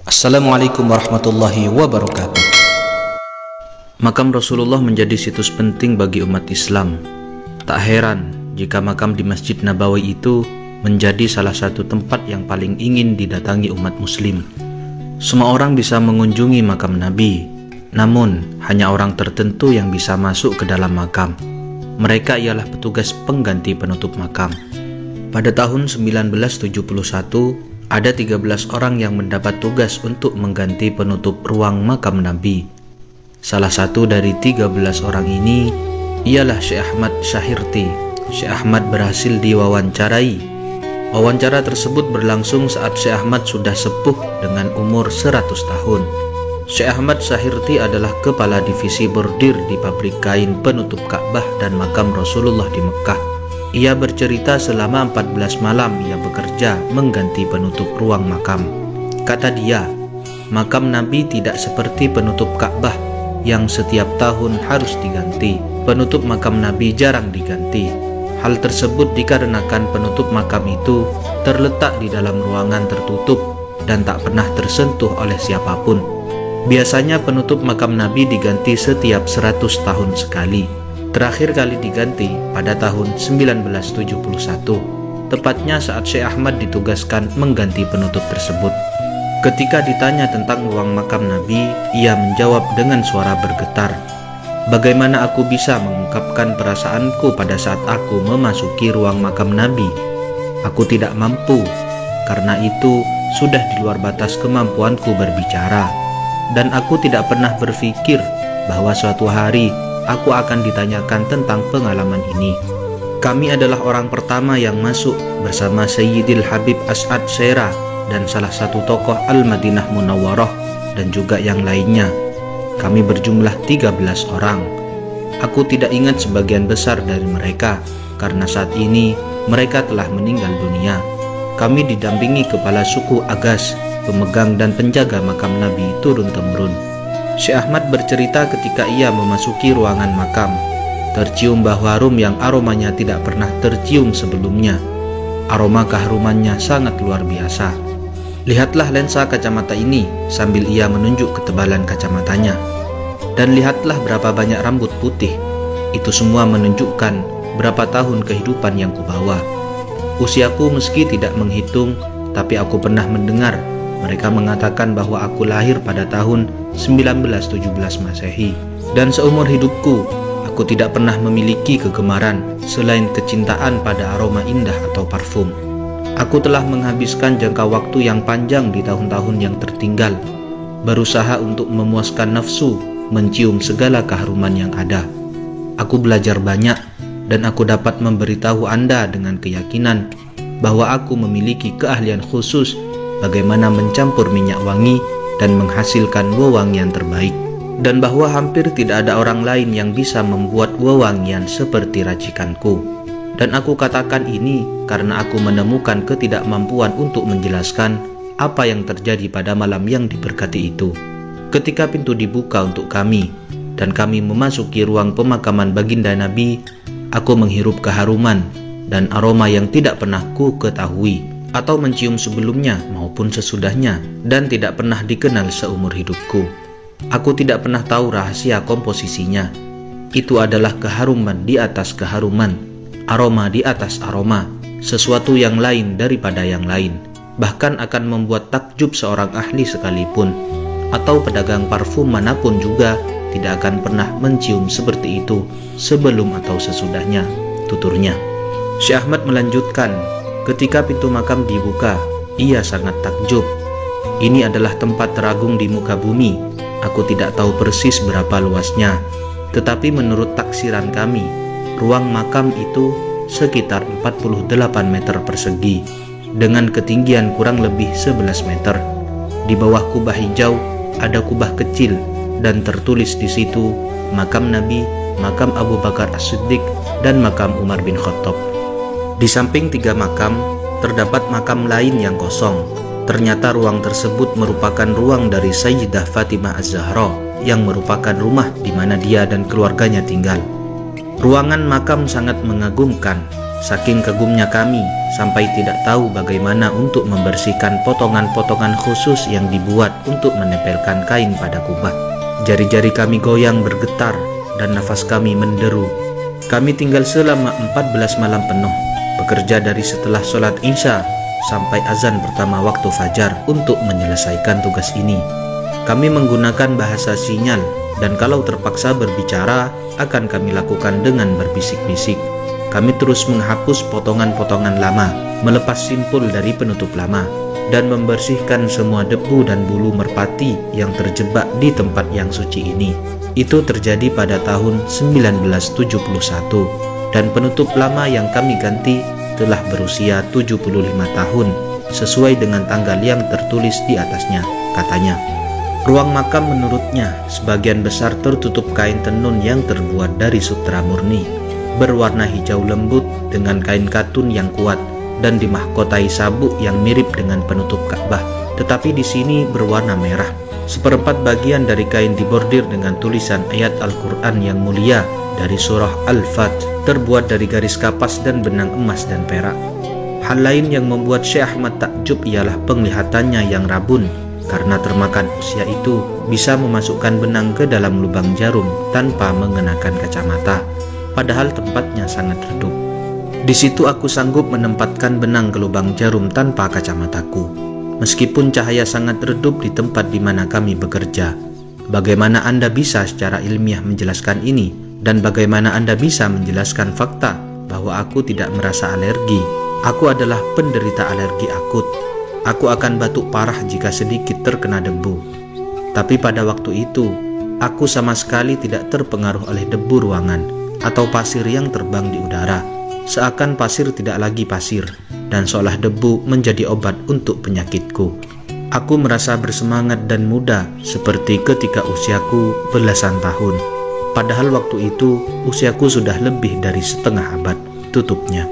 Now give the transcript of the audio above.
Assalamualaikum warahmatullahi wabarakatuh. Makam Rasulullah menjadi situs penting bagi umat Islam. Tak heran jika makam di Masjid Nabawi itu menjadi salah satu tempat yang paling ingin didatangi umat Muslim. Semua orang bisa mengunjungi makam Nabi, namun hanya orang tertentu yang bisa masuk ke dalam makam. Mereka ialah petugas pengganti penutup makam. Pada tahun 1971, ada 13 orang yang mendapat tugas untuk mengganti penutup ruang makam Nabi. Salah satu dari 13 orang ini ialah Syekh Ahmad Syahirti. Syekh Ahmad berhasil diwawancarai. Wawancara tersebut berlangsung saat Syekh Ahmad sudah sepuh dengan umur 100 tahun. Syekh Ahmad Syahirti adalah kepala divisi bordir di pabrik kain penutup Ka'bah dan makam Rasulullah di Mekah. Ia bercerita selama 14 malam ia bekerja mengganti penutup ruang makam. Kata dia, makam Nabi tidak seperti penutup Ka'bah yang setiap tahun harus diganti. Penutup makam Nabi jarang diganti. Hal tersebut dikarenakan penutup makam itu terletak di dalam ruangan tertutup dan tak pernah tersentuh oleh siapapun. Biasanya penutup makam Nabi diganti setiap 100 tahun sekali. Terakhir kali diganti pada tahun 1971, tepatnya saat Syekh Ahmad ditugaskan mengganti penutup tersebut. Ketika ditanya tentang ruang makam Nabi, ia menjawab dengan suara bergetar, "Bagaimana aku bisa mengungkapkan perasaanku pada saat aku memasuki ruang makam Nabi? Aku tidak mampu, karena itu sudah di luar batas kemampuanku berbicara. Dan aku tidak pernah berpikir bahwa suatu hari aku akan ditanyakan tentang pengalaman ini. Kami adalah orang pertama yang masuk bersama Sayyidil Habib As'ad Sera dan salah satu tokoh Al-Madinah Munawwarah dan juga yang lainnya. Kami berjumlah 13 orang. Aku tidak ingat sebagian besar dari mereka karena saat ini mereka telah meninggal dunia. Kami didampingi kepala suku Agas, pemegang dan penjaga makam Nabi turun-temurun." Syekh Ahmad bercerita ketika ia memasuki ruangan makam, tercium bau harum yang aromanya tidak pernah tercium sebelumnya. Aroma keharumannya sangat luar biasa. "Lihatlah lensa kacamata ini," sambil ia menunjuk ketebalan kacamatanya. "Dan lihatlah berapa banyak rambut putih. Itu semua menunjukkan berapa tahun kehidupan yang kubawa. Usiaku meski tidak menghitung, tapi aku pernah mendengar mereka mengatakan bahwa aku lahir pada tahun 1917 Masehi. Dan seumur hidupku, aku tidak pernah memiliki kegemaran selain kecintaan pada aroma indah atau parfum. Aku telah menghabiskan jangka waktu yang panjang di tahun-tahun yang tertinggal, berusaha untuk memuaskan nafsu, mencium segala keharuman yang ada. Aku belajar banyak, dan aku dapat memberitahu Anda dengan keyakinan bahwa aku memiliki keahlian khusus bagaimana mencampur minyak wangi dan menghasilkan wewangian terbaik, dan bahwa hampir tidak ada orang lain yang bisa membuat wewangian seperti racikanku. Dan aku katakan ini karena aku menemukan ketidakmampuan untuk menjelaskan apa yang terjadi pada malam yang diberkati itu. Ketika pintu dibuka untuk kami dan kami memasuki ruang pemakaman baginda Nabi, aku menghirup keharuman dan aroma yang tidak pernah ku ketahui atau mencium sebelumnya maupun sesudahnya, dan tidak pernah dikenal seumur hidupku. Aku tidak pernah tahu rahasia komposisinya. Itu adalah keharuman di atas keharuman, aroma di atas aroma, sesuatu yang lain daripada yang lain, bahkan akan membuat takjub seorang ahli sekalipun, atau pedagang parfum manapun juga tidak akan pernah mencium seperti itu sebelum atau sesudahnya, tuturnya. Syekh Ahmad melanjutkan, "Ketika pintu makam dibuka, ia sangat takjub. Ini adalah tempat teragung di muka bumi. Aku tidak tahu persis berapa luasnya, tetapi menurut taksiran kami, ruang makam itu sekitar 48 meter persegi, dengan ketinggian kurang lebih 11 meter. Di bawah kubah hijau ada kubah kecil, dan tertulis di situ makam Nabi, makam Abu Bakar As-Siddiq, dan makam Umar bin Khattab. Di samping 3 makam, terdapat makam lain yang kosong. Ternyata ruang tersebut merupakan ruang dari Sayyidah Fatimah Az-Zahra, yang merupakan rumah di mana dia dan keluarganya tinggal. Ruangan makam sangat mengagumkan, Saking kagumnya kami sampai tidak tahu bagaimana untuk membersihkan potongan-potongan khusus yang dibuat untuk menempelkan kain pada kubah. Jari-jari kami goyang bergetar dan nafas kami menderu. Kami tinggal selama 14 malam penuh, bekerja dari setelah sholat Isya sampai azan pertama waktu fajar untuk menyelesaikan tugas ini. Kami menggunakan bahasa sinyal dan kalau terpaksa berbicara akan kami lakukan dengan berbisik-bisik. Kami terus menghapus potongan-potongan lama, melepas simpul dari penutup lama, dan membersihkan semua debu dan bulu merpati yang terjebak di tempat yang suci ini. Itu terjadi pada tahun 1971, dan penutup lama yang kami ganti telah berusia 75 tahun, sesuai dengan tanggal yang tertulis di atasnya, katanya. Ruang makam menurutnya sebagian besar tertutup kain tenun yang terbuat dari sutra murni, berwarna hijau lembut dengan kain katun yang kuat dan dimahkotai sabuk yang mirip dengan penutup Ka'bah, tetapi di sini berwarna merah. Seperempat bagian dari kain dibordir dengan tulisan ayat Al-Quran yang mulia dari surah Al-Fat, terbuat dari garis kapas dan benang emas dan perak. Hal lain yang membuat Syekh Ahmad takjub ialah penglihatannya yang rabun, karena termakan usia itu bisa memasukkan benang ke dalam lubang jarum tanpa mengenakan kacamata, padahal tempatnya sangat redup. Di situ aku sanggup menempatkan benang ke lubang jarum tanpa kacamataku, meskipun cahaya sangat redup di tempat di mana kami bekerja. Bagaimana Anda bisa secara ilmiah menjelaskan ini? Dan bagaimana Anda bisa menjelaskan fakta bahwa aku tidak merasa alergi? Aku adalah penderita alergi akut. Aku akan batuk parah jika sedikit terkena debu. Tapi pada waktu itu, aku sama sekali tidak terpengaruh oleh debu ruangan atau pasir yang terbang di udara. Seakan pasir tidak lagi pasir, dan seolah debu menjadi obat untuk penyakitku. Aku merasa bersemangat dan muda seperti ketika usiaku belasan tahun. Padahal waktu itu usiaku sudah lebih dari setengah abad, tutupnya.